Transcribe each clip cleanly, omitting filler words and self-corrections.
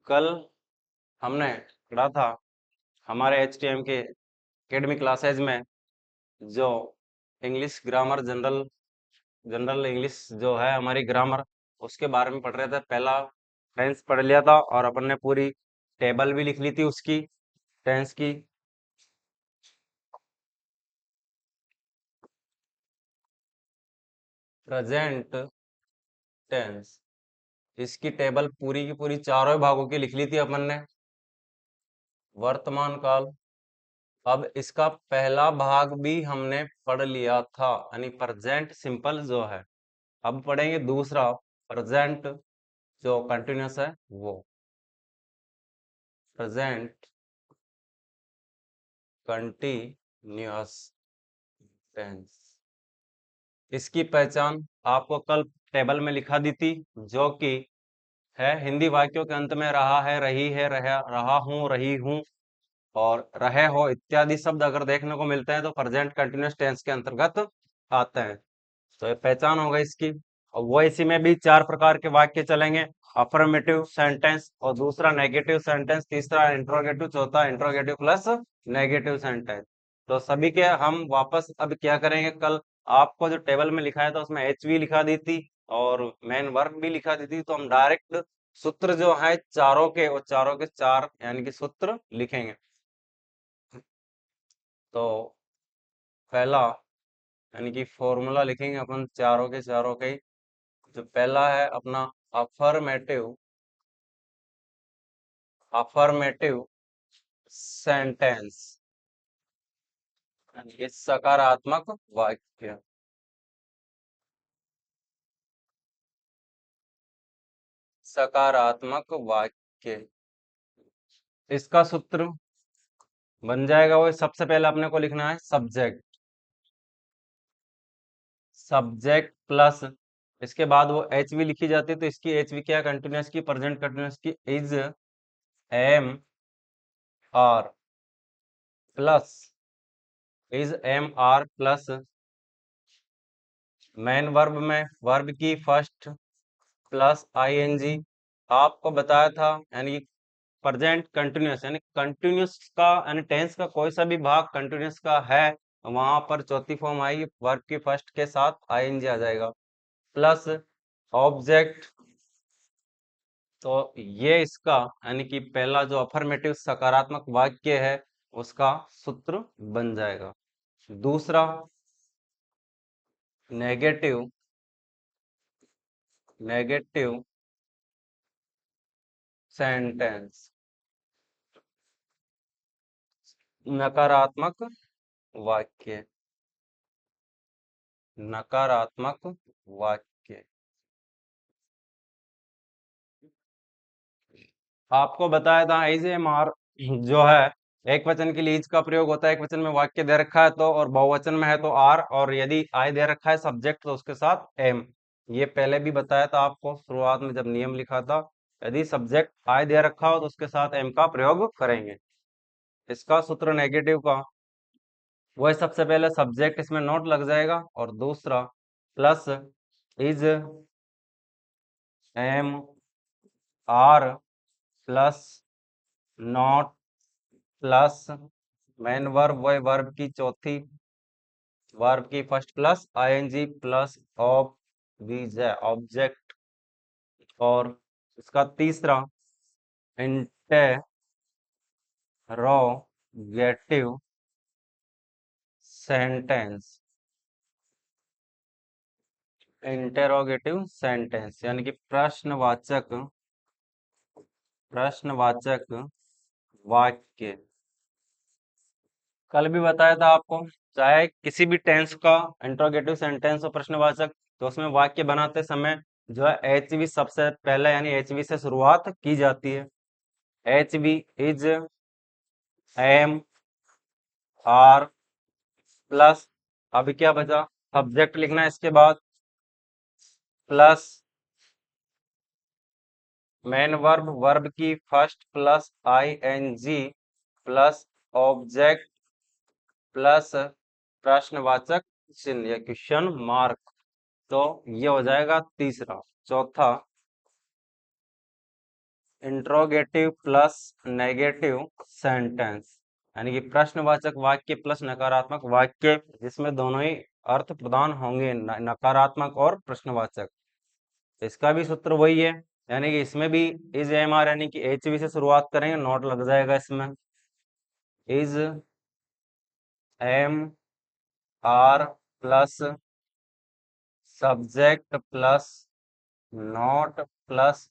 कल हमने पढ़ा था हमारे HTM के एकेडमी क्लासेज में जो English grammar general general English जो है हमारी ग्रामर उसके बारे में पढ़ रहे थे। पहला टेंस पढ़ लिया था और अपन ने पूरी टेबल भी लिख ली थी उसकी टेंस की। प्रेजेंट टेंस इसकी टेबल पूरी की पूरी चारों भागों की लिख ली थी अपन ने। वर्तमान काल, अब इसका पहला भाग भी हमने पढ़ लिया था यानी प्रेजेंट सिंपल जो है। अब पढ़ेंगे दूसरा प्रेजेंट जो कंटिन्यूस है वो। प्रेजेंट कंटिन्यूअस टेंस, इसकी पहचान आपको कल टेबल में लिखा दी थी, जो कि है हिंदी वाक्यों के अंत में रहा है, रही है, रहा हूं, रही हूं और रहे हो इत्यादि शब्द अगर देखने को मिलते हैं तो प्रेजेंट कंटिन्यूअस टेंस के अंतर्गत आते हैं। तो ये पहचान हो गई इसकी। और वो इसी में भी चार प्रकार के वाक्य चलेंगे, अफर्मेटिव सेंटेंस और दूसरा नेगेटिव सेंटेंस, तीसरा इंट्रोगेटिव, चौथा इंट्रोगेटिव प्लस नेगेटिव सेंटेंस। तो सभी के हम वापस अब क्या करेंगे, कल आपको जो टेबल में लिखाया था उसमें HV लिखा दी थी और मेन वर्ब भी लिखा दी थी, तो हम डायरेक्ट सूत्र जो है चारों के और चारों के चार यानी कि सूत्र लिखेंगे। तो पहला यानी कि फॉर्मूला लिखेंगे अपन चारों के चारों के। जो पहला है अपना अफर्मेटिव अफर्मेटिव सेंटेंस यानी कि सकारात्मक वाक्य। सकारात्मक वाक्य, इसका सूत्र बन जाएगा वो, सबसे पहले अपने को लिखना है सब्जेक्ट। सब्जेक्ट प्लस इसके बाद वो HV लिखी जाती है, तो इसकी HV क्या, कंटिन्यूअस की, प्रेजेंट कंटिन्यूअस की, is am are plus, is am are plus main verb में वर्ब की फर्स्ट प्लस ING। आपको बताया था यानी प्रेजेंट कंटिन्यूअस यानी कंटिन्यूअस का यानी टेंस का कोई सा भी भाग कंटिन्यूअस का है, वहां पर चौथी फॉर्म आएगी, वर्ब की फर्स्ट के साथ ING आ जाएगा प्लस ऑब्जेक्ट। तो ये इसका यानी कि पहला जो अफर्मेटिव सकारात्मक वाक्य है उसका सूत्र बन जाएगा। दूसरा नेगेटिव नेगेटिव सेंटेंस, नकारात्मक वाक्य। नकारात्मक वाक्य, आपको बताया था IJMR जो है एक वचन के लिए इज का प्रयोग होता है, एक वचन में वाक्य दे रखा है तो, और बहुवचन में है तो आर, और यदि आई दे रखा है सब्जेक्ट तो उसके साथ एम। ये पहले भी बताया था आपको शुरुआत में जब नियम लिखा था, यदि सब्जेक्ट आई दे रखा हो तो उसके साथ एम का प्रयोग करेंगे। इसका सूत्र नेगेटिव का वह सबसे पहले सब्जेक्ट इसमें नोट लग जाएगा और दूसरा plus is am are plus not plus main verb, वही वर्ब की चौथी वर्ब की first plus ING plus object, और इसका तीसरा इंटेरोगेटिव सेंटेंस। इंटेरोगेटिव सेंटेंस यानी कि प्रश्नवाचक वाक्य। कल भी बताया था आपको, चाहे किसी भी टेंस का इंट्रोगेटिव सेंटेंस और प्रश्नवाचक, तो उसमें वाक्य बनाते समय जो है HV सबसे पहले यानी HV से शुरुआत की जाती है। HV is am are plus, अभी क्या बचा, सब्जेक्ट लिखना है इसके बाद प्लस मेन वर्ब, वर्ब की first plus ING plus object plus प्रश्नवाचक चिन्ह या क्वेश्चन मार्क। तो ये हो जाएगा तीसरा। चौथा इंट्रोगेटिव प्लस नेगेटिव सेंटेंस, यानी कि प्रश्नवाचक वाक्य प्लस नकारात्मक वाक्य, जिसमें दोनों ही अर्थ प्रदान होंगे, नकारात्मक और प्रश्नवाचक। इसका भी सूत्र वही है, यानी कि इसमें भी इज एम आर यानी कि एच वी से शुरुआत करेंगे, नोट लग जाएगा इसमें। Is am are plus subject plus not plus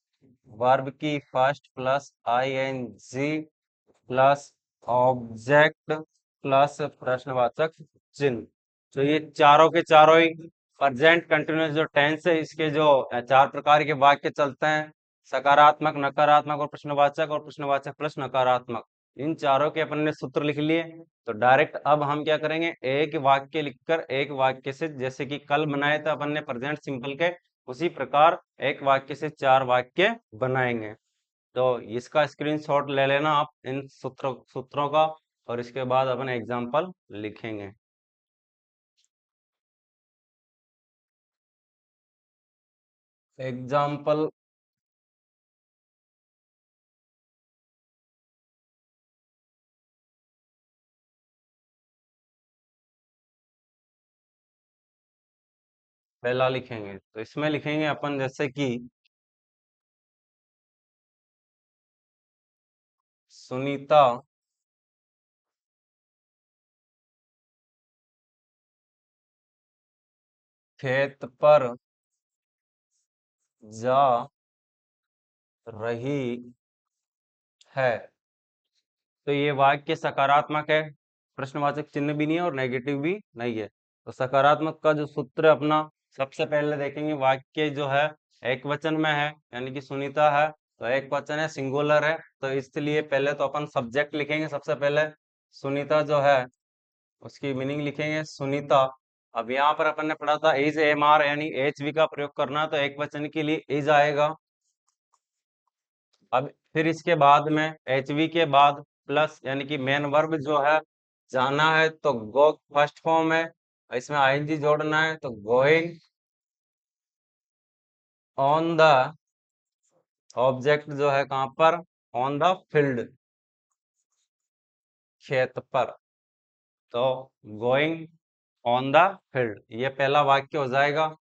verb की first plus ING plus object plus प्रश्नवाचक चिन्ह। तो ये चारों के चारों ही प्रेजेंट कंटिन्यूअस जो टेंस है, इसके जो चार प्रकार के वाक्य चलते हैं, सकारात्मक, नकारात्मक और प्रश्नवाचक प्लस नकारात्मक, इन चारों के अपन ने सूत्र लिख लिए। तो डायरेक्ट अब हम क्या करेंगे, एक वाक्य लिखकर एक वाक्य से, जैसे कि कल बनाए थे अपन ने प्रेजेंट सिंपल के, उसी प्रकार एक वाक्य से चार वाक्य बनाएंगे। तो इसका स्क्रीनशॉट ले लेना आप इन सूत्रों का, और इसके बाद अपन एग्जाम्पल लिखेंगे। एग्जाम्पल पहला लिखेंगे, तो इसमें लिखेंगे अपन जैसे कि सुनीता खेत पर जा रही है। तो ये वाक्य सकारात्मक है, प्रश्नवाचक चिन्ह भी नहीं है और नेगेटिव भी नहीं है। तो सकारात्मक का जो सूत्र है अपना, सबसे पहले देखेंगे वाक्य जो है एक वचन में है, यानी कि सुनीता है, तो एक वचन है, सिंगुलर है, तो इसलिए पहले तो अपन सब्जेक्ट लिखेंगे सबसे पहले। सुनीता जो है उसकी मीनिंग लिखेंगे सुनीता। अब यहाँ पर अपन ने पढ़ा था इज एम आर यानी एच वी का प्रयोग करना, तो एक वचन के लिए इज आएगा। अब फिर इसके बाद में एच वी के बाद प्लस, यानी कि मेन वर्ब जो है जाना है, तो गो फर्स्ट फॉर्म है, इसमें आईएनजी जोड़ना है, तो गोइंग ऑन द, ऑब्जेक्ट जो है कहां पर, ऑन द फील्ड, खेत पर, तो गोइंग ऑन द फील्ड, ये पहला वाक्य हो जाएगा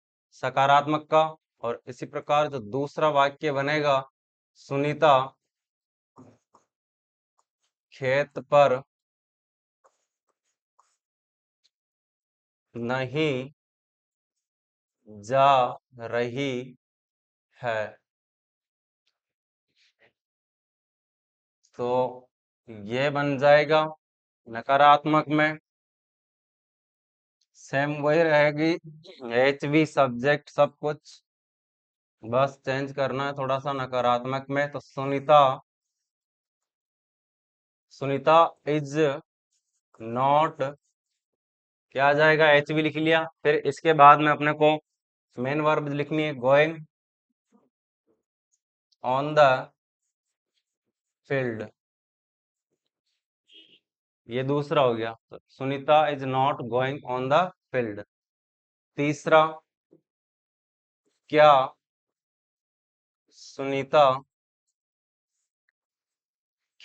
सकारात्मक का। और इसी प्रकार जो दूसरा वाक्य बनेगा, सुनीता खेत पर नहीं जा रही है, तो ये बन जाएगा नकारात्मक में। सेम वही रहेगी, एच वी सब्जेक्ट सब कुछ, बस चेंज करना है थोड़ा सा नकारात्मक में। तो सुनीता, सुनीता इज नॉट, क्या आ जाएगा, एच वी लिख लिया। फिर इसके बाद में अपने को मेन वर्ब लिखनी है, गोइंग ऑन द फील्ड, ये दूसरा हो गया। तो Sunita is not going on the field. तीसरा, क्या सुनीता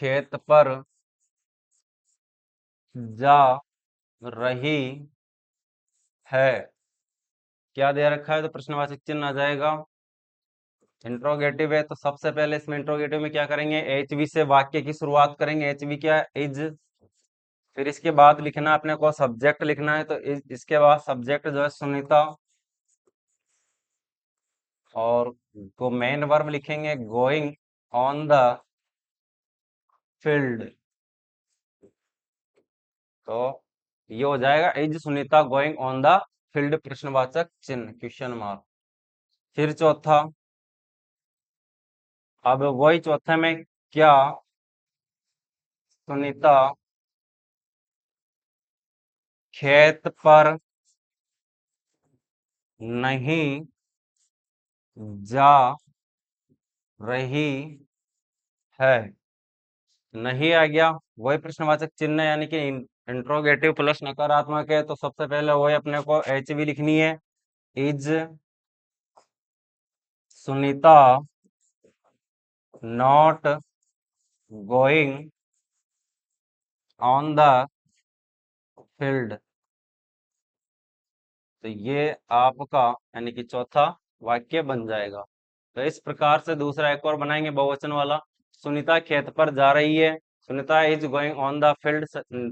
खेत पर जा रही है, क्या दे रखा है, तो प्रश्नवाचक चिन्ह आ जाएगा। इंट्रोगेटिव है, तो सबसे पहले इसमें इंट्रोगेटिव में क्या करेंगे, एच वी से वाक्य की शुरुआत करेंगे। एच वी क्या है, इज। फिर इसके बाद लिखना अपने को सब्जेक्ट लिखना है, तो इसके बाद सब्जेक्ट जो है सुनीता, और को मेन वर्ब लिखेंगे गोइंग ऑन द फील्ड, तो ये हो जाएगा is Sunita going on the field, प्रश्नवाचक चिन्ह, क्वेश्चन मार्क। फिर चौथा, अब वही चौथे में, क्या सुनीता खेत पर नहीं जा रही है, नहीं आ गया, वही प्रश्नवाचक चिन्ह है, यानी कि इंट्रोगेटिव प्लस नकारात्मक है, तो सबसे पहले वही अपने को एच वी लिखनी है, is Sunita not going on the field. तो ये आपका यानी कि चौथा वाक्य बन जाएगा। तो इस प्रकार से दूसरा एक और बनाएंगे बहुवचन वाला। सुनीता खेत पर जा रही है, Sunita is going on the field,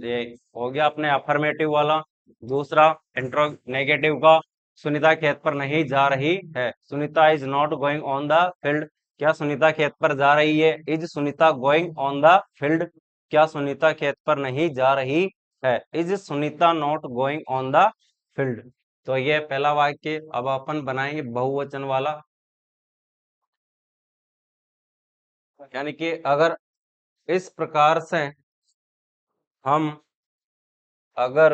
ये हो गया अपने अफर्मेटिव वाला। दूसरा इंट्रोगेटिव का, सुनीता खेत पर नहीं जा रही है, Sunita is not going on the field. क्या सुनीता खेत पर जा रही है? Is Sunita going on the field. क्या सुनीता खेत पर नहीं जा रही है? Is Sunita not going on the field. तो ये पहला वाक्य। अब अपन बनाएंगे बहुवचन वाला। यानी कि अगर इस प्रकार से हम अगर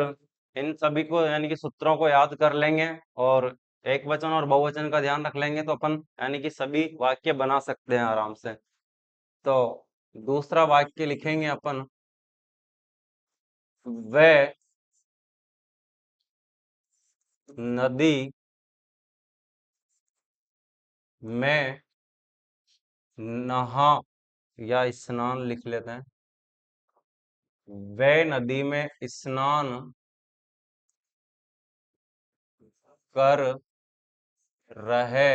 इन सभी को यानी कि सूत्रों को याद कर लेंगे और एक वचन और बहुवचन का ध्यान रख लेंगे तो अपन यानी कि सभी वाक्य बना सकते हैं आराम से। तो दूसरा वाक्य लिखेंगे अपन, वह नदी में नहा, या स्नान लिख लेते हैं, वह नदी में स्नान कर रहे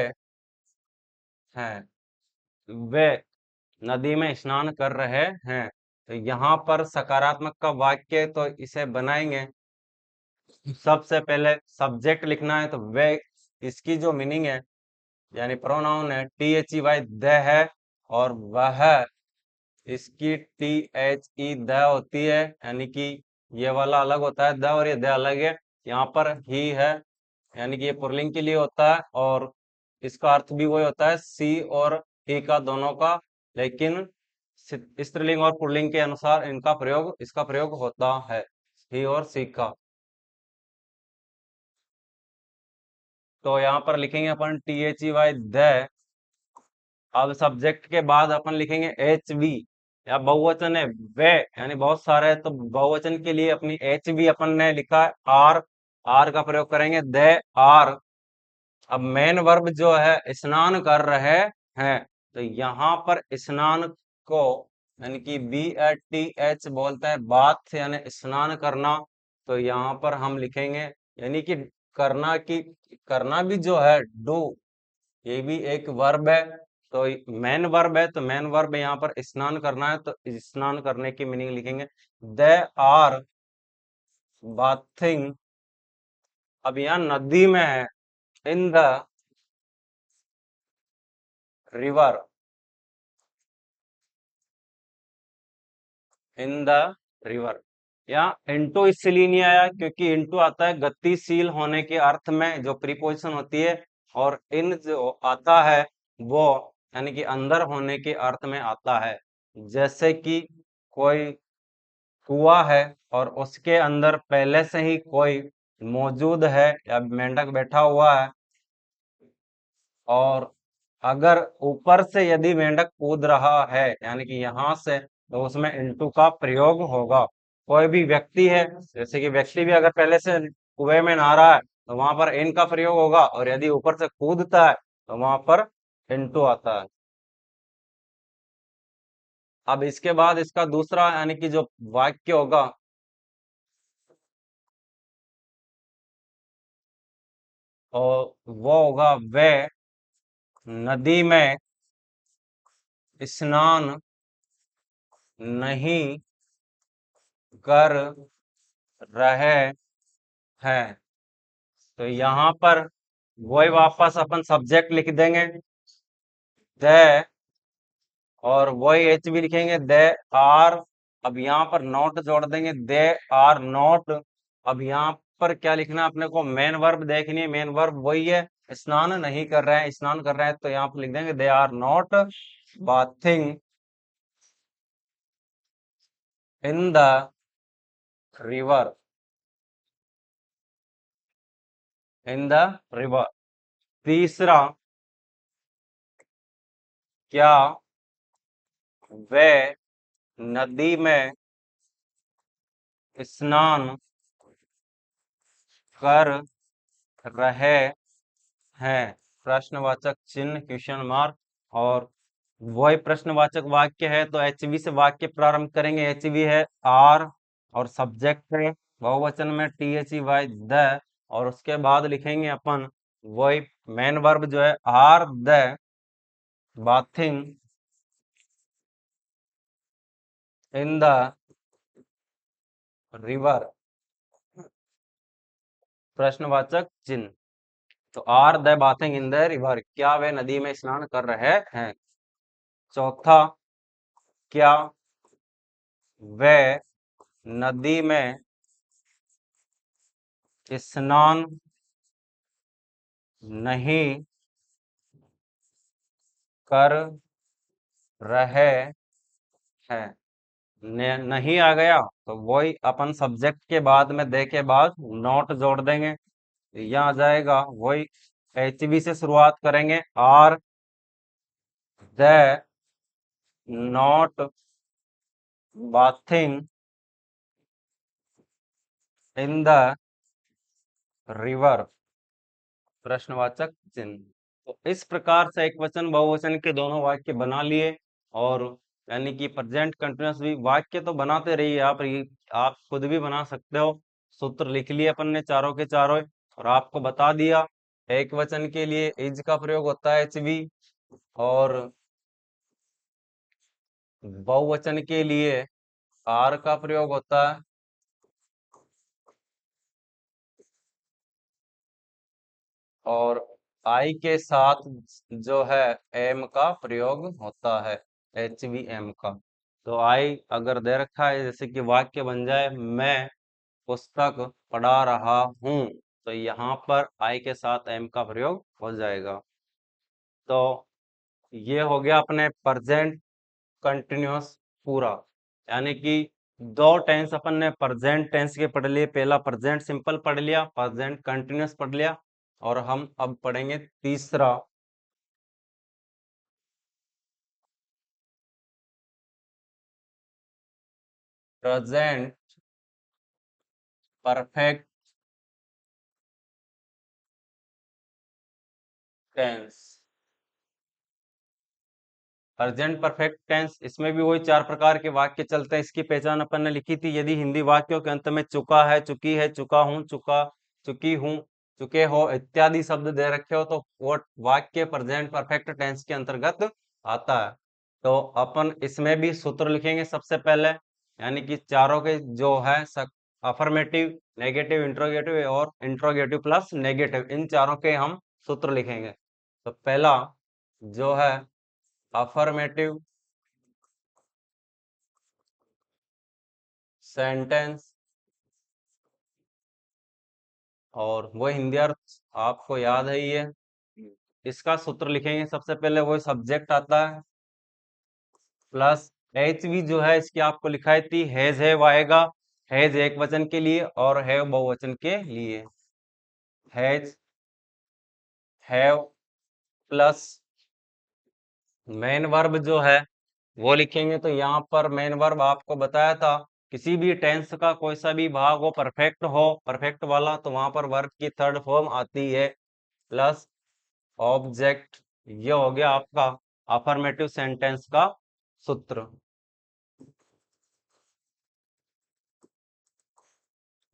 हैं। वे नदी में स्नान कर रहे हैं। तो यहाँ पर सकारात्मक का वाक्य है, तो इसे बनाएंगे। सबसे पहले सब्जेक्ट लिखना है, तो वे इसकी जो मीनिंग है यानी प्रोनाउन है THEY द है, और वह इसकी THE द होती है, यानी कि ये वाला अलग होता है द और ये द अलग है। यहाँ पर ही है यानी कि ये पुल्लिंग के लिए होता है और इसका अर्थ भी वही होता है सी और ही का दोनों का, लेकिन स्त्रीलिंग और पुल्लिंग के अनुसार इनका प्रयोग इसका प्रयोग होता है, ही और सी का। तो यहाँ पर लिखेंगे अपन THEY द। अब सब्जेक्ट के बाद अपन लिखेंगे HV, या बहुवचन है वे यानी बहुत सारे है, तो बहुवचन के लिए अपनी HV अपन ने लिखा है आर, आर का प्रयोग करेंगे दे आर। अब मेन वर्ब जो है स्नान कर रहे हैं, तो यहाँ पर स्नान को यानी कि BATH बोलता है बाथ यानी स्नान करना। तो यहाँ पर हम लिखेंगे यानी कि करना की, करना भी जो है डू, ये भी एक वर्ब है। तो मेन वर्ब है, तो मेन वर्ब यहाँ पर स्नान करना है, तो स्नान करने की मीनिंग लिखेंगे दे आर बाथिंग। अब यहाँ नदी में है, इन the river, in the river. यहाँ इंटू इसलिए नहीं आया क्योंकि इंटू आता है गतिशील होने के अर्थ में जो प्रीपोजिशन होती है, और इन जो आता है वो यानी कि अंदर होने के अर्थ में आता है। जैसे कि कोई कुआं है और उसके अंदर पहले से ही कोई मौजूद है या मेंढक बैठा हुआ है, और अगर ऊपर से यदि मेंढक कूद रहा है यानी कि यहाँ से, तो उसमें इंटू का प्रयोग होगा। कोई भी व्यक्ति है, जैसे कि व्यक्ति भी अगर पहले से कुएं में नहा रहा है तो वहां पर इन का प्रयोग होगा, और यदि ऊपर से कूदता है तो वहां पर इंटू आता है। अब इसके बाद इसका दूसरा यानी कि जो वाक्य होगा, और वो होगा वे नदी में स्नान नहीं कर रहे हैं। तो यहाँ पर वही वापस अपन सब्जेक्ट लिख देंगे दे, और वही एच भी लिखेंगे दे आर। अब यहाँ पर नॉट जोड़ देंगे दे आर नॉट। अब यहाँ पर क्या लिखना है अपने को, मेन वर्ब देखनी है, मेन वर्ब वही है स्नान नहीं कर रहे हैं, स्नान कर रहे हैं, तो यहाँ पर लिख देंगे they are not bathing in the river, in the river. तीसरा, क्या वे नदी में स्नान कर रहे हैं? प्रश्नवाचक चिन्ह क्वेश्चन मार्क। और वही प्रश्नवाचक वाक्य है तो एचवी से वाक्य प्रारंभ करेंगे। एचवी है आर और सब्जेक्ट है बहुवचन में THEY द, और उसके बाद लिखेंगे अपन वही मेन वर्ब जो है are they bathing in the river, प्रश्नवाचक चिन्ह। तो are they bathing in the river, क्या वे नदी में स्नान कर रहे हैं। चौथा, क्या वे नदी में स्नान नहीं कर रहे हैं। नहीं आ गया तो वही अपन सब्जेक्ट के बाद में दे के बाद नॉट जोड़ देंगे, यहाँ आ जाएगा वही एचवी से शुरुआत करेंगे। Are they not bathing in the river, प्रश्नवाचक चिन्ह। तो इस प्रकार से एक वचन बहुवचन के दोनों वाक्य बना लिए, और यानी कि प्रेजेंट कंटिन्यूअस भी वाक्य तो बनाते रहिए आप, आप खुद भी बना सकते हो। सूत्र लिख लिए अपन ने चारों के चारों, और आपको बता दिया एक वचन के लिए इज का प्रयोग होता है एचवी, और बहुवचन के लिए आर का प्रयोग होता है, और आई के साथ जो है एम का प्रयोग होता है, HVM का। तो आई अगर दे रखा है जैसे कि वाक्य बन जाए मैं पुस्तक पढ़ा रहा हूं, तो यहाँ पर आई के साथ एम का प्रयोग हो जाएगा। तो ये हो गया अपने प्रेजेंट कंटिन्यूअस पूरा, यानी कि दो टेंस अपन ने प्रेजेंट टेंस के पढ़ लिए। पहला प्रेजेंट सिंपल पढ़ लिया, प्रेजेंट कंटिन्यूअस पढ़ लिया, और हम अब पढ़ेंगे तीसरा present perfect tense. Present perfect tense, इसमें भी वही चार प्रकार के वाक्य चलते हैं। इसकी पहचान अपन ने लिखी थी, यदि हिंदी वाक्यों के अंत में चुका है, चुकी है, चुका हूं, चुका, चुकी हूं, चुके हो इत्यादि शब्द दे रखे हो तो वो वाक्य प्रेजेंट परफेक्ट टेंस के अंतर्गत आता है। तो अपन इसमें भी सूत्र लिखेंगे सबसे पहले, यानी कि चारों के जो है अफर्मेटिव, नेगेटिव, इंट्रोगेटिव और इंट्रोगेटिव प्लस नेगेटिव, इन चारों के हम सूत्र लिखेंगे। तो पहला जो है अफर्मेटिव सेंटेंस, और वो हिंदी अर्थ आपको याद है ये। इसका सूत्र लिखेंगे सबसे पहले, वो सब्जेक्ट आता है प्लस एचवी जो है इसकी आपको लिखाई थी हैज है आएगा। हैज एक वचन के लिए और हैव बहुवचन के लिए। Has have plus main verb जो है वो लिखेंगे। तो यहाँ पर मेन वर्ब आपको बताया था, किसी भी टेंस का कोई सा भी भाग हो परफेक्ट हो, परफेक्ट वाला, तो वहां पर वर्ब की थर्ड फॉर्म आती है प्लस ऑब्जेक्ट। ये हो गया आपका अफर्मेटिव सेंटेंस का सूत्र।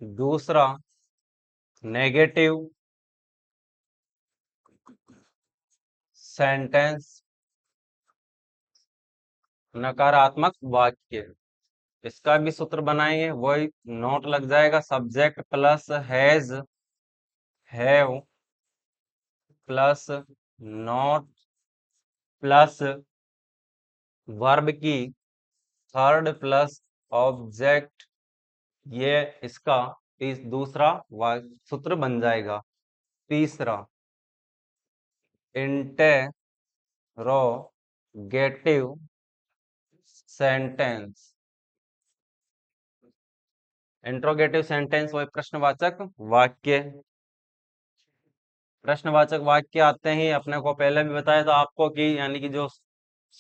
दूसरा नेगेटिव सेंटेंस, नकारात्मक वाक्य, इसका भी सूत्र बनाएंगे, वही नोट लग जाएगा subject plus has have plus not plus verb की थर्ड प्लस ऑब्जेक्ट, ये इसका दूसरा सूत्र बन जाएगा। तीसरा इंटेरोगेटिव सेंटेंस, इंट्रोगेटिव सेंटेंस वही प्रश्नवाचक वाक्य। प्रश्नवाचक वाक्य आते ही अपने को पहले भी बताया था आपको कि यानी कि जो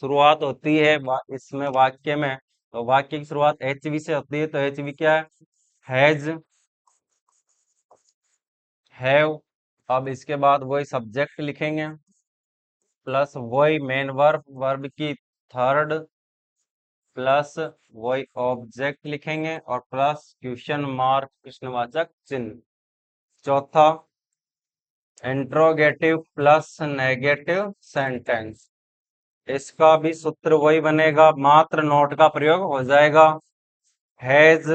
शुरुआत होती है इसमें वाक्य में, तो वाक्य की शुरुआत एचवी से होती है। तो एचवी क्या है, हैज, हैव। अब इसके बाद वही सब्जेक्ट लिखेंगे प्लस वही मेन वर्ब, वर्ब की थर्ड, प्लस वही ऑब्जेक्ट लिखेंगे और प्लस क्वेश्चन मार्क प्रश्नवाचक चिन्ह। चौथा, इंट्रोगेटिव प्लस नेगेटिव सेंटेंस, इसका भी सूत्र वही बनेगा, मात्र नोट का प्रयोग हो जाएगा। Has,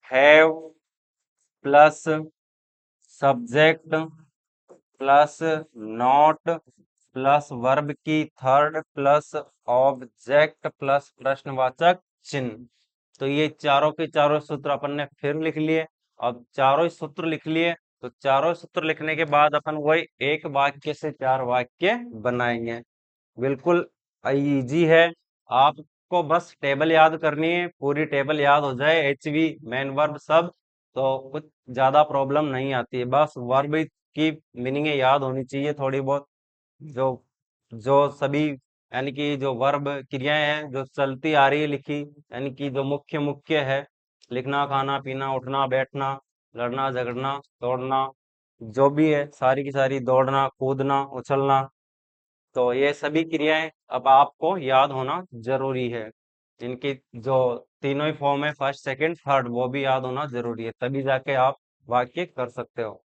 have plus subject plus not plus verb की थर्ड प्लस ऑब्जेक्ट प्लस प्रश्नवाचक चिन्ह। तो ये चारों के चारों सूत्र अपन ने फिर लिख लिए। अब चारों ही सूत्र लिख लिए, तो चारों सूत्र लिखने के बाद अपन वही एक वाक्य से चार वाक्य बनाएंगे। बिल्कुल इजी है, आपको बस टेबल याद करनी है, पूरी टेबल याद हो जाए, एचवी मेन वर्ब सब, तो कुछ ज्यादा प्रॉब्लम नहीं आती है। बस वर्ब की मीनिंग याद होनी चाहिए थोड़ी बहुत, जो जो सभी यानी कि जो वर्ब क्रियाएं हैं जो चलती आ रही है लिखी, यानी कि जो मुख्य मुख्य है, लिखना, खाना, पीना, उठना, बैठना, लड़ना, झगड़ना, दौड़ना, जो भी है सारी की सारी, दौड़ना, कूदना, उछलना, तो ये सभी क्रियाएं अब आपको याद होना जरूरी है। इनकी जो तीनों ही फॉर्म है, फर्स्ट, सेकंड, थर्ड, वो भी याद होना जरूरी है, तभी जाके आप वाक्य कर सकते हो।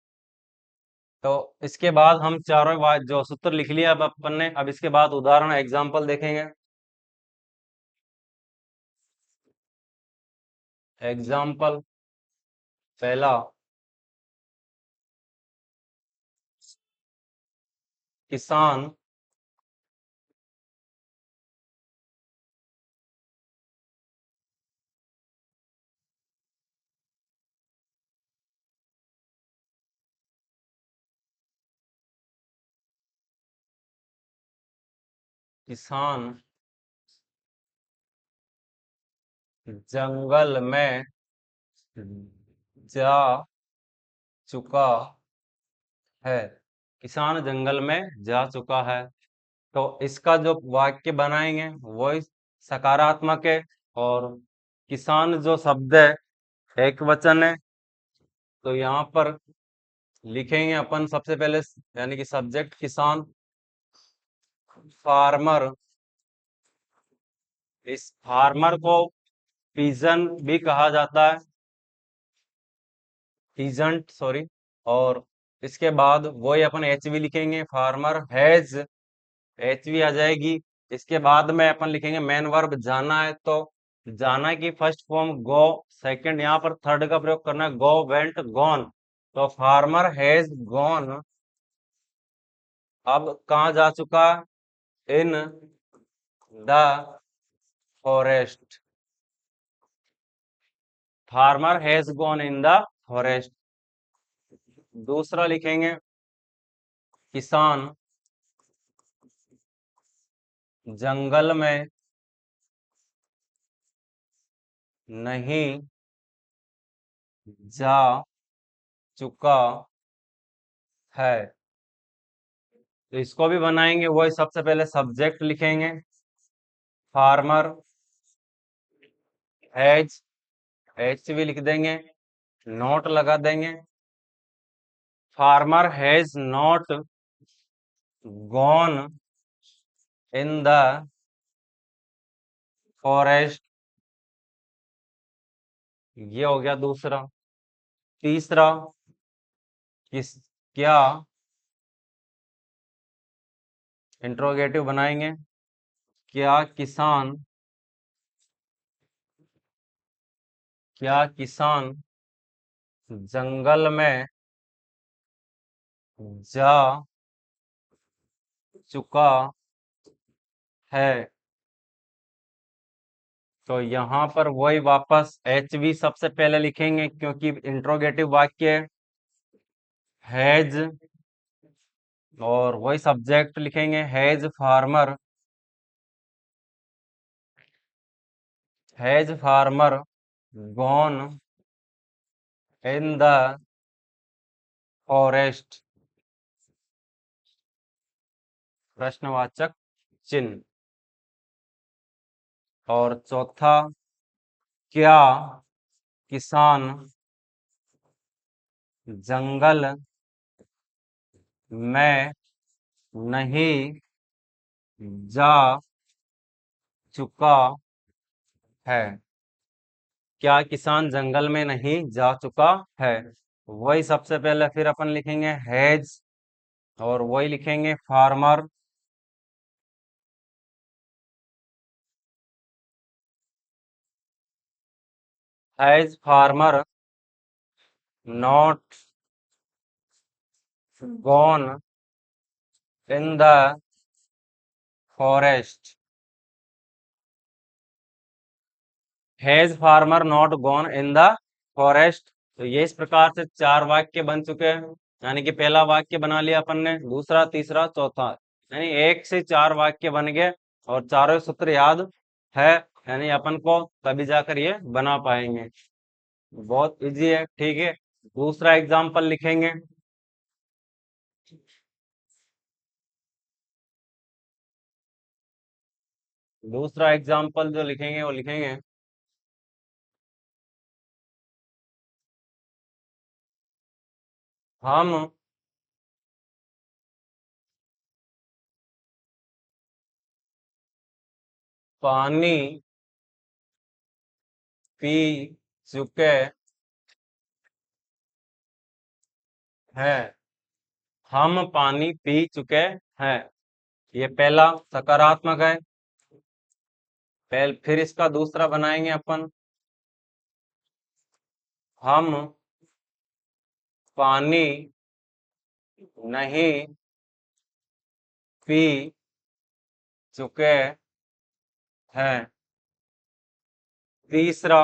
तो इसके बाद हम चारों जो सूत्र लिख लिया अब अपन ने, अब इसके बाद उदाहरण एग्जाम्पल देखेंगे। एग्जाम्पल पहला, किसान किसान जंगल में जा चुका है। किसान जंगल में जा चुका है, तो इसका जो वाक्य बनाएंगे वो सकारात्मक है, और किसान जो शब्द है एक वचन है, तो यहाँ पर लिखेंगे अपन सबसे पहले, यानी कि सब्जेक्ट किसान, फार्मर, इस फार्मर को पीजन भी कहा जाता है, पीजेंट सॉरी। और इसके बाद वही अपन एचवी लिखेंगे, फार्मर हैज, एचवी आ जाएगी। इसके बाद में अपन लिखेंगे मेन वर्ब जाना है, तो जाना की फर्स्ट फॉर्म गो, सेकंड यहाँ पर थर्ड का प्रयोग करना है, गो, वेंट, गॉन, तो फार्मर हैज गॉन, अब कहा जा चुका, in the forest, farmer has gone in the forest. दूसरा लिखेंगे, किसान जंगल में नहीं जा चुका है, तो इसको भी बनाएंगे, वही सबसे पहले सब्जेक्ट लिखेंगे, फार्मर हैज, एच भी लिख देंगे, नोट लगा देंगे, farmer has not gone in the forest, ये हो गया दूसरा। तीसरा, किस, क्या, इंट्रोगेटिव बनाएंगे, क्या किसान, क्या किसान जंगल में जा चुका है, तो यहाँ पर वही वापस एच वी सबसे पहले लिखेंगे क्योंकि इंट्रोगेटिव वाक्य हैज, और वही सब्जेक्ट लिखेंगे has farmer, has farmer gone in the forest, प्रश्नवाचक चिन्ह। और चौथा, क्या किसान जंगल में नहीं जा चुका है। क्या किसान जंगल में नहीं जा चुका है? वही सबसे पहले फिर अपन लिखेंगे हैज, और वही लिखेंगे farmer. Has farmer not gone in the forest. Has farmer not gone in the forest. तो ये इस प्रकार से चार वाक्य बन चुके हैं। यानी कि पहला वाक्य बना लिया अपन ने, दूसरा, तीसरा, चौथा, यानी एक से चार वाक्य बन गए और चारों सूत्र याद है, यानी अपन को तभी जाकर ये बना पाएंगे। बहुत इजी है, ठीक है। दूसरा एग्जाम्पल लिखेंगे। दूसरा एग्जाम्पल जो लिखेंगे वो लिखेंगे हम पानी पी चुके हैं। हम पानी पी चुके हैं, ये पहला सकारात्मक है। फिर इसका दूसरा बनाएंगे अपन। हम पानी नहीं पी चुके हैं। तीसरा,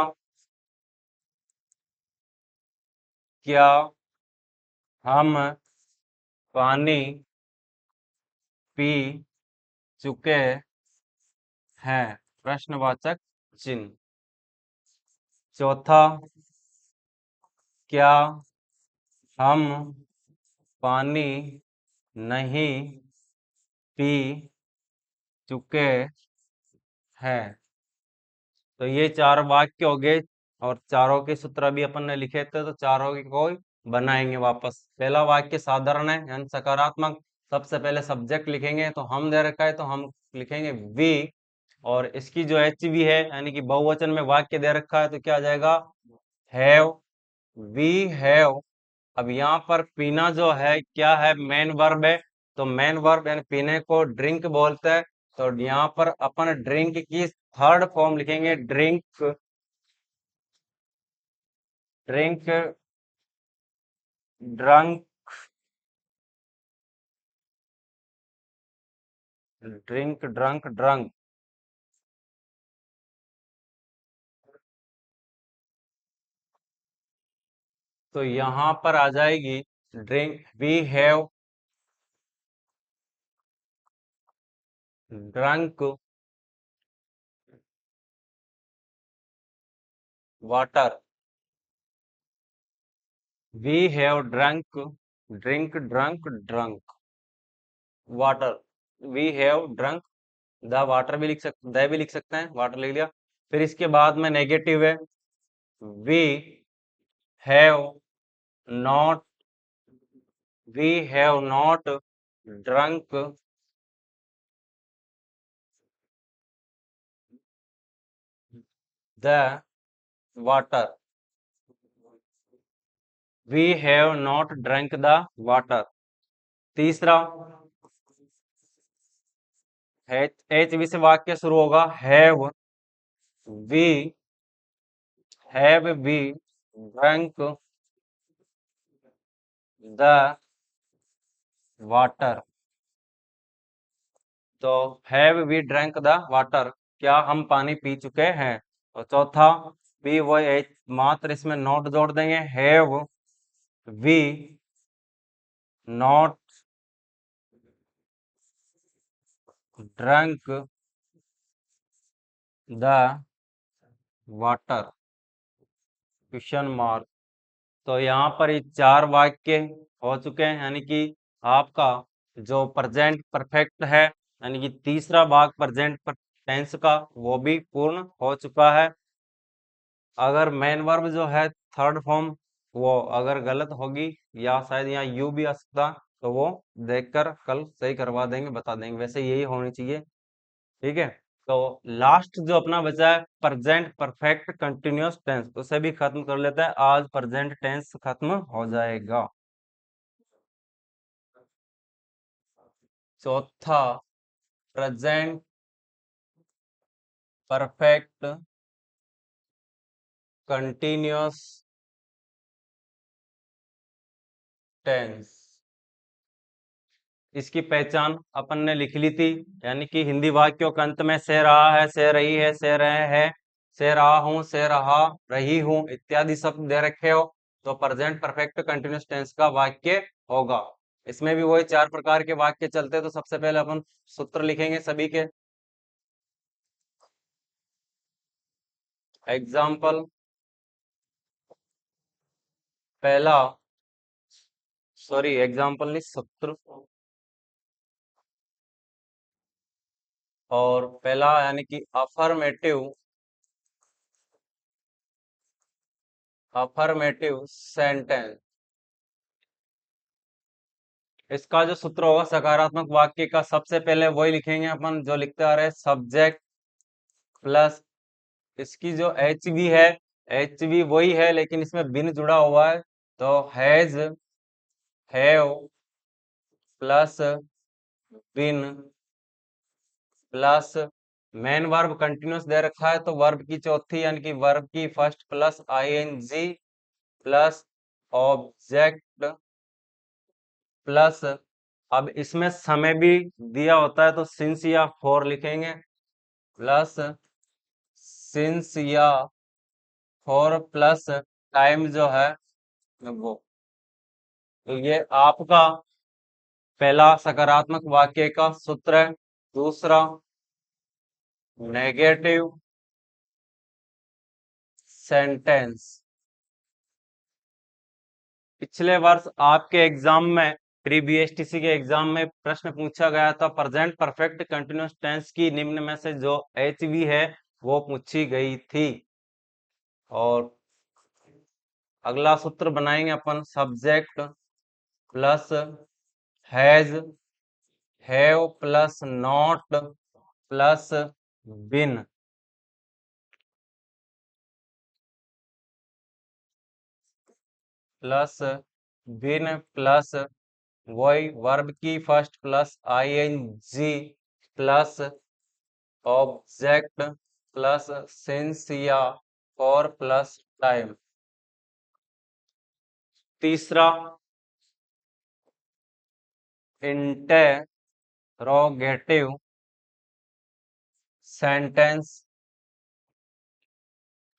क्या हम पानी पी चुके हैं? प्रश्नवाचक चिन्ह। चौथा, क्या हम पानी नहीं पी चुके हैं? तो ये चार वाक्य हो गए, और चारों के सूत्र भी अपन ने लिखे थे, तो चारों के कोई बनाएंगे वापस। पहला वाक्य साधारण है, यानी सकारात्मक। सबसे पहले सब्जेक्ट लिखेंगे, तो हम दे रखा है तो हम लिखेंगे वी, और इसकी जो एच वी है, यानी कि बहुवचन में वाक्य दे रखा है, तो क्या आ जाएगा? Have, we have. अब यहाँ पर पीना जो है क्या है? मेन वर्ब है। तो मेन वर्ब यानी पीने को ड्रिंक बोलते हैं। तो यहाँ पर अपन ड्रिंक की थर्ड फॉर्म लिखेंगे, drink. Drink, drunk, drink, drunk, drunk. तो यहाँ पर आ जाएगी drink, we have drunk water. We have drunk, drink, drunk, drunk water. We have drunk the water भी लिख सकते, द भी लिख सकते हैं, वाटर लिख लिया। फिर इसके बाद में नेगेटिव है, we have not, we have not drunk the water. We have not drunk the water. तीसरा, एच वी से वाक्य शुरू होगा, we have we drunk the water. तो have we drunk the water, क्या हम पानी पी चुके हैं? और चौथा, पी वो एच, मात्र इसमें नॉट जोड़ देंगे, have we not drunk the water, question mark. तो यहाँ पर ये चार वाक्य हो चुके हैं, यानी कि आपका जो प्रेजेंट परफेक्ट है, यानी कि तीसरा भाग प्रेजेंट टेंस का, वो भी पूर्ण हो चुका है। अगर मेन वर्ब जो है थर्ड फॉर्म, वो अगर गलत होगी, या शायद यहाँ यू भी आ सकता, तो वो देखकर कल सही करवा देंगे, बता देंगे। वैसे यही होनी चाहिए, ठीक है। तो लास्ट जो अपना बचा है प्रेजेंट परफेक्ट कंटिन्यूअस टेंस, उसे भी खत्म कर लेते हैं। आज प्रेजेंट टेंस खत्म हो जाएगा। चौथा प्रेजेंट परफेक्ट कंटिन्यूअस टेंस, इसकी पहचान अपन ने लिख ली थी, यानी कि हिंदी वाक्यों के अंत में से रहा है, से रही है, से रहे हैं, से रहा हूं, से रहा रही हूं इत्यादि शब्द दे रखे हो तो प्रेजेंट परफेक्ट कंटिन्यूअस टेंस का वाक्य होगा। इसमें भी वही 4 प्रकार के वाक्य चलते हैं। तो सबसे पहले अपन सूत्र लिखेंगे सभी के। एग्जाम्पल, पहला, सॉरी एग्जाम्पल नहीं, सूत्र। और पहला यानी कि अफर्मेटिव, अफर्मेटिव सेंटेंस, इसका जो सूत्र होगा सकारात्मक वाक्य का, सबसे पहले वही लिखेंगे अपन जो लिखते आ रहे हैं, सब्जेक्ट प्लस इसकी जो एच वी है, एच वी वही है लेकिन इसमें बिन जुड़ा हुआ है, तो has, have plus been plus main verb continuous दे रखा है तो वर्ब की चौथी यानी कि वर्ब की first plus ING plus object plus, अब इसमें समय भी दिया होता है तो सिंस या फॉर लिखेंगे, प्लस सिंस या फॉर प्लस टाइम जो है वो। तो ये आपका पहला सकारात्मक वाक्य का सूत्र है। दूसरा नेगेटिव सेंटेंस, पिछले वर्ष आपके एग्जाम में, प्री बीएसटीसी के एग्जाम में प्रश्न पूछा गया था प्रेजेंट परफेक्ट कंटिन्यूअस टेंस की निम्न में से जो एचवी है वो पूछी गई थी। और अगला सूत्र बनाएंगे अपन, subject plus has, have plus not plus been plus been plus वही वर्ब की first plus ING plus object plus since या फॉर प्लस टाइम। तीसरा इंटेरोगेटिव सेंटेंस,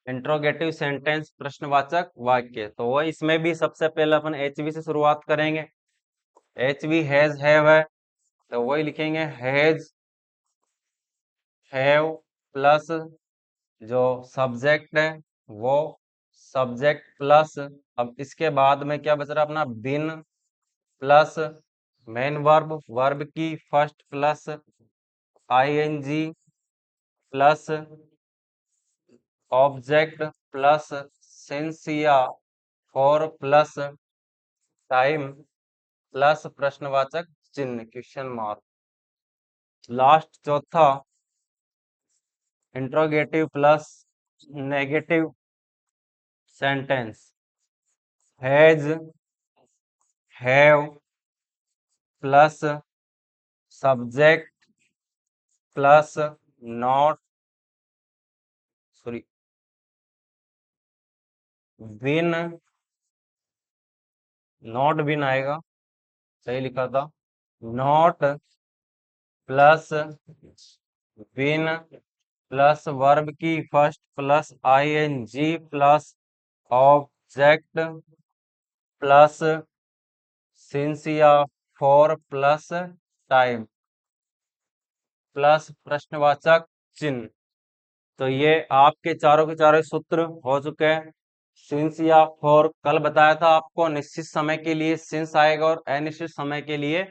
इंट्रोगेटिव सेंटेंस प्रश्नवाचक वाक्य, तो वह इसमें भी सबसे पहले अपन एचवी से शुरुआत करेंगे। एचवी हैज, हैव है तो वही लिखेंगे हैज, हैव प्लस जो सब्जेक्ट है वो सब्जेक्ट प्लस, अब इसके बाद में क्या बच रहा है अपना, been plus main verb, verb की first plus ING plus object plus since या फॉर प्लस टाइम प्लस प्रश्नवाचक चिन्ह क्वेश्चन मार्क। लास्ट चौथा interrogative plus negative sentence, has, have plus subject plus not, sorry been, not been आएगा, सही लिखा था, not plus been plus verb की first plus ING plus object plus since या for plus time plus प्रश्नवाचक चिन्ह। तो ये आपके चारों के चारों सूत्र हो चुके हैं। सिंस या फॉर कल बताया था आपको, निश्चित समय के लिए सिंस आएगा और अनिश्चित समय के लिए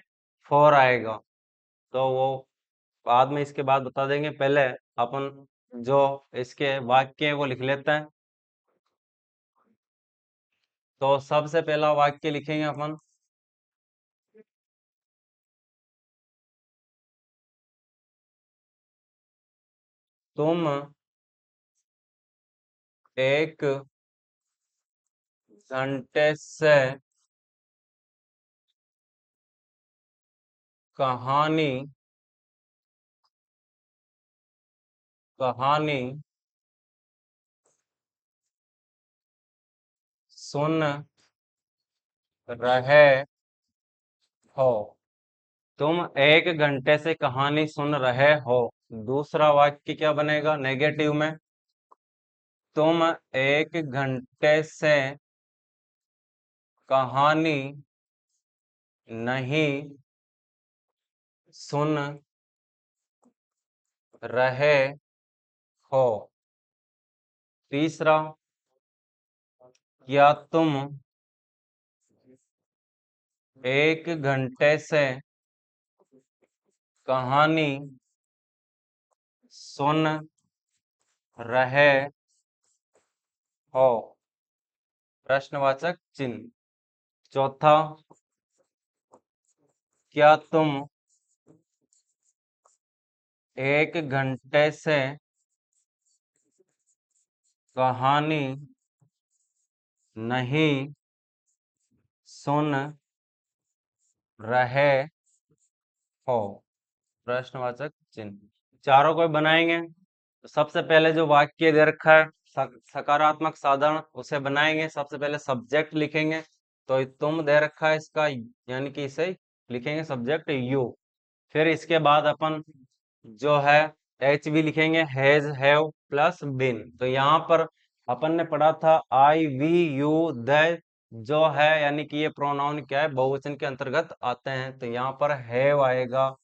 फॉर आएगा, तो वो बाद में इसके बाद बता देंगे। पहले अपन जो इसके वाक्य है वो लिख लेते हैं। तो सबसे पहला वाक्य लिखेंगे अपन, तुम एक घंटे से कहानी कहानी सुन रहे हो। तुम एक घंटे से कहानी सुन रहे हो। दूसरा वाक्य क्या बनेगा नेगेटिव में? तुम एक घंटे से कहानी नहीं सुन रहे हो। तीसरा, क्या तुम एक घंटे से कहानी सुन रहे हो? प्रश्नवाचक चिन्ह। चौथा, क्या तुम एक घंटे से कहानी नहीं सुन रहे हो? प्रश्नवाचक चिन्ह। चारों को बनाएंगे। तो सबसे पहले जो वाक्य दे रखा है सकारात्मक साधारण, उसे बनाएंगे। सबसे पहले सब्जेक्ट लिखेंगे। तो तुम दे रखा है इसका, यानी कि इसे लिखेंगे सब्जेक्ट यू। फिर इसके बाद अपन जो है एच भी लिखेंगे, हैज, हैव प्लस बीन। तो यहाँ पर अपन ने पढ़ा था आई, वी, यू, दे जो है, यानी कि ये प्रोनाउन क्या है, बहुवचन के अंतर्गत आते हैं। तो यहाँ पर हैव आएगा,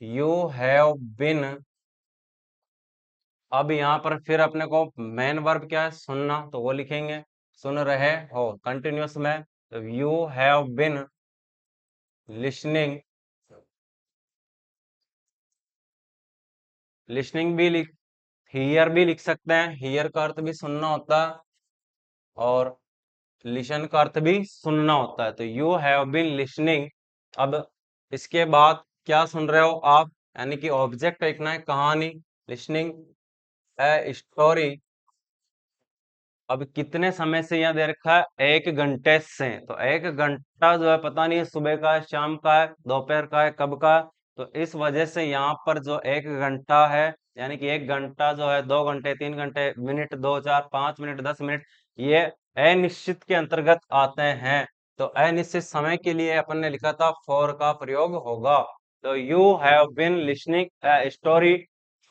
यू हैव बीन। अब यहाँ पर फिर अपने को मेन वर्ब क्या है, सुनना, तो वो लिखेंगे सुन रहे हो कंटिन्यूअस में। तो you have been listening. Listening भी लिख, हियर भी लिख सकते हैं। हियर का अर्थ भी सुनना होता है और लिसन का अर्थ भी सुनना होता है। तो यू हैव बीन लिसनिंग। अब इसके बाद क्या सुन रहे हो आप, यानी कि ऑब्जेक्ट लिखना है कहानी, लिसनिंग ए स्टोरी। अब कितने समय से यहाँ दे रखा है, एक घंटे से। तो एक घंटा जो है पता नहीं है सुबह का है, शाम का है, दोपहर का है, कब का है। तो इस वजह से यहाँ पर जो एक घंटा है, यानी कि एक घंटा जो है 2 घंटे, 3 घंटे, मिनट, 2, 4, 5 मिनट, 10 मिनट, ये अनिश्चित के अंतर्गत आते हैं। तो अनिश्चित समय के लिए अपन ने लिखा था फॉर का प्रयोग होगा। तो you have been listening a story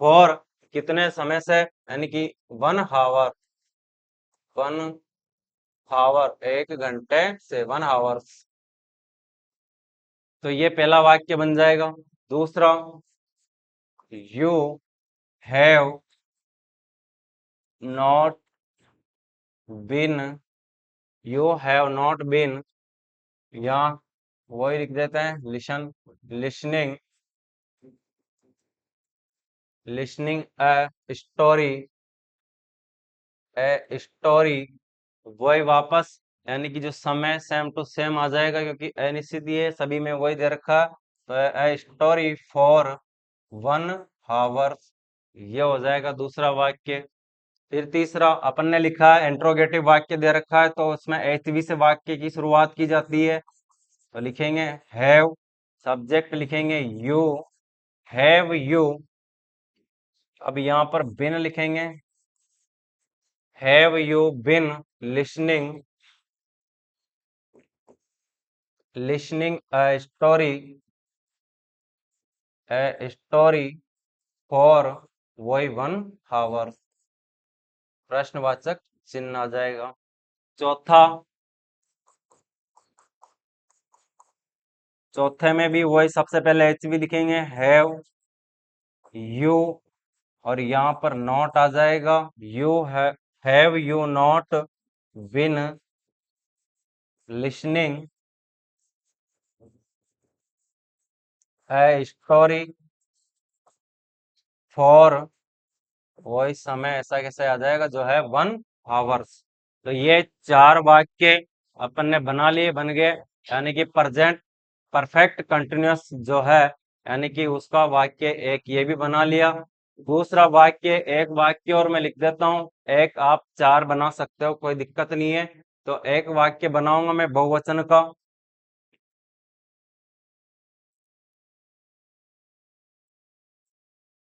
for कितने समय से, यानी कि 1 आवर। 1 आवर, 1 घंटे से 1 आवर्स। तो ये पहला वाक्य बन जाएगा। दूसरा, you have not been, you have not been, या वही लिख देते हैं listen, listening, listening a story, a story. वही वापस, यानी कि जो समय सेम टू सेम आ जाएगा, क्योंकि अनिश्चित है सभी में वही दे रखा। तो ए स्टोरी फॉर 1 आवर, ये हो जाएगा दूसरा वाक्य। फिर तीसरा अपन ने लिखा है इंट्रोगेटिव वाक्य दे रखा है, तो उसमें एचवी से वाक्य की शुरुआत की जाती है। तो लिखेंगे हैव, सब्जेक्ट लिखेंगे यू, हैव यू। अब यहाँ पर बिन लिखेंगे, have you been listening, listening a story for वही 1 आवर। प्रश्नवाचक चिन्ह आ जाएगा। चौथा, चौथे में भी वही सबसे पहले एच भी लिखेंगे, हैव यू, और यहाँ पर नॉट आ जाएगा, you have you not been listening a story for, वही समय ऐसा कैसे आ जाएगा जो है 1 आवर्स। तो ये 4 वाक्य अपन ने बना लिए, बन गए। यानी कि प्रेजेंट परफेक्ट कंटिन्यूअस जो है, यानी कि उसका वाक्य एक ये भी बना लिया। दूसरा वाक्य, एक वाक्य और मैं लिख देता हूँ, एक आप चार बना सकते हो, कोई दिक्कत नहीं है। तो एक वाक्य बनाऊंगा मैं बहुवचन का।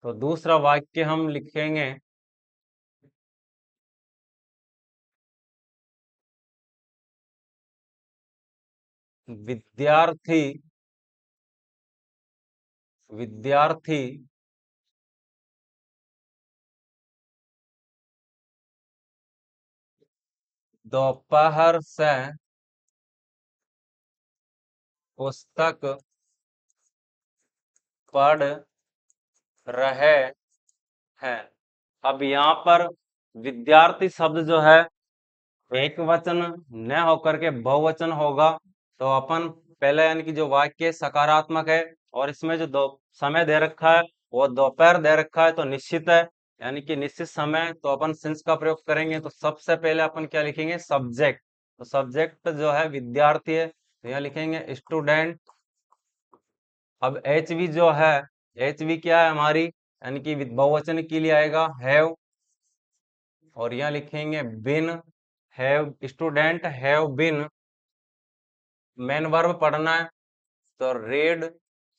तो दूसरा वाक्य हम लिखेंगे, विद्यार्थी, विद्यार्थी दोपहर से पुस्तक पढ़ रहे हैं। अब यहाँ पर विद्यार्थी शब्द जो है एक वचन न होकर के बहुवचन होगा। तो अपन पहले यानी कि जो वाक्य सकारात्मक है और इसमें जो दो समय दे रखा है वो दोपहर दे रखा है, तो निश्चित है, यानी कि निश्चित समय, तो अपन सिंस का प्रयोग करेंगे। तो सबसे पहले अपन क्या लिखेंगे, सब्जेक्ट। तो सब्जेक्ट जो है विद्यार्थी है, तो यहाँ लिखेंगे स्टूडेंट। अब एच वी जो है, एच वी क्या है हमारी, यानी कि बहुवचन के लिए आएगा हैव, और यहाँ लिखेंगे been. Have, student have been, main verb पढ़ना है, तो रीड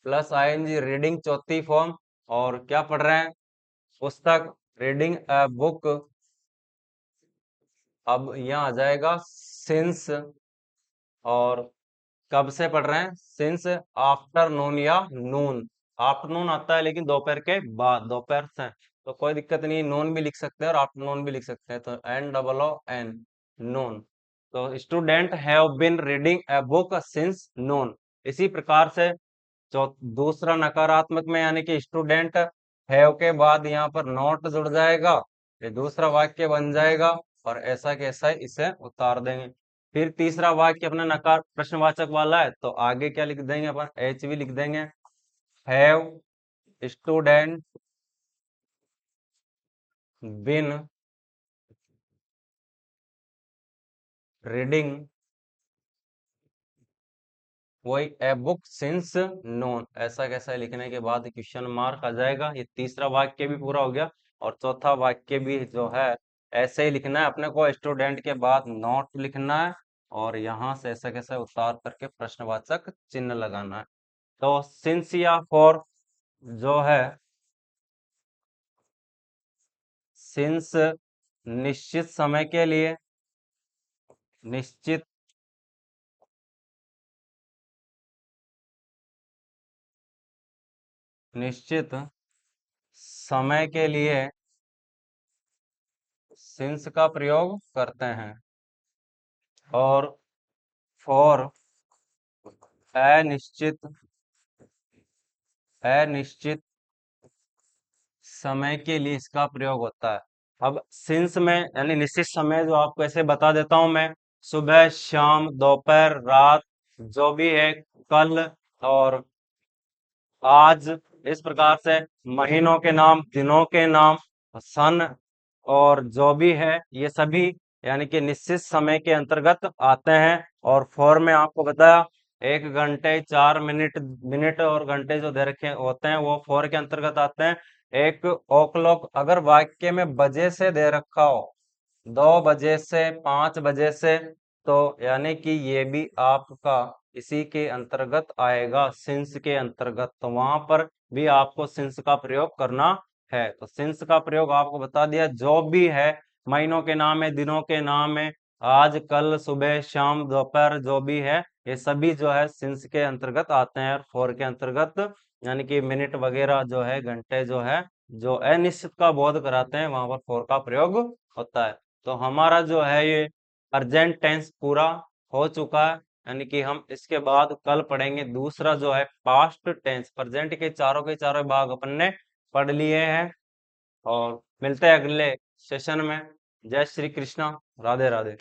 प्लस आईएनजी, रीडिंग चौथी फॉर्म। और क्या पढ़ रहे हैं, पुस्तक, रीडिंग अ बुक। अब यहाँ आ जाएगा सिंस, और कब से पढ़ रहे हैं, सिंस आफ्टरनून या नून। आफ्टरनून आता है लेकिन दोपहर के बाद, दोपहर से, तो कोई दिक्कत नहीं, नून भी लिख सकते हैं और आफ्टरनून भी लिख सकते हैं, तो N double O N, noon. तो student have been reading a book since noon. इसी प्रकार से जो दूसरा नकारात्मक में, यानी कि स्टूडेंट हैव के बाद यहाँ पर नॉट जुड़ जाएगा, ये दूसरा वाक्य बन जाएगा, और ऐसा कैसा है इसे उतार देंगे। फिर तीसरा वाक्य अपना नकार प्रश्नवाचक वाला है, तो आगे क्या लिख देंगे अपन, एच भी लिख देंगे। हैव स्टूडेंट बिन रीडिंग, वही ए बुक सिंस नोन, ऐसा कैसा लिखने के बाद क्वेश्चन मार्क आ जाएगा। ये तीसरा वाक्य भी पूरा हो गया, और चौथा वाक्य भी जो है ऐसे ही लिखना है अपने को, स्टूडेंट के बाद नॉट लिखना है, और यहाँ से ऐसा कैसा उतार करके प्रश्नवाचक चिन्ह लगाना है। तो सिंस या फॉर जो है, सिंस निश्चित समय के लिए, निश्चित निश्चित समय के लिए सिंस का प्रयोग करते हैं। और फॉर अनिश्चित, अनिश्चित समय के लिए इसका प्रयोग होता है। अब सिंस में यानी निश्चित समय जो आपको ऐसे बता देता हूं मैं, सुबह, शाम, दोपहर, रात, जो भी है, कल और आज, इस प्रकार से महीनों के नाम, दिनों के नाम, सन, और जो भी है, ये सभी यानी कि निश्चित समय के अंतर्गत आते हैं। और फॉर में आपको बताया 1 घंटे 4 मिनट, मिनट और घंटे जो दे रखे होते हैं वो फॉर के अंतर्गत आते हैं। एक ओ क्लॉक अगर वाक्य में बजे से दे रखा हो, 2 बजे से, 5 बजे से, तो यानी कि ये भी आपका इसी के अंतर्गत आएगा, सिंस के अंतर्गत। तो वहां पर भी आपको सिंस का प्रयोग करना है। तो सिंस का प्रयोग आपको बता दिया, जो भी है, महीनों के नाम है, दिनों के नाम है, आज, कल, सुबह, शाम, दोपहर, जो भी है, ये सभी जो है सिंस के अंतर्गत आते हैं। और फोर के अंतर्गत यानी कि मिनट वगैरह जो है, घंटे जो है, जो अनिश्चित का बोध कराते हैं, वहां पर फोर का प्रयोग होता है। तो हमारा जो है ये अर्जेंट टेंस पूरा हो चुका है, यानी कि हम इसके बाद कल पढ़ेंगे दूसरा जो है पास्ट टेंस। प्रेजेंट के चारों भाग अपन ने पढ़ लिए हैं, और मिलते हैं अगले सेशन में। जय श्री कृष्णा, राधे राधे।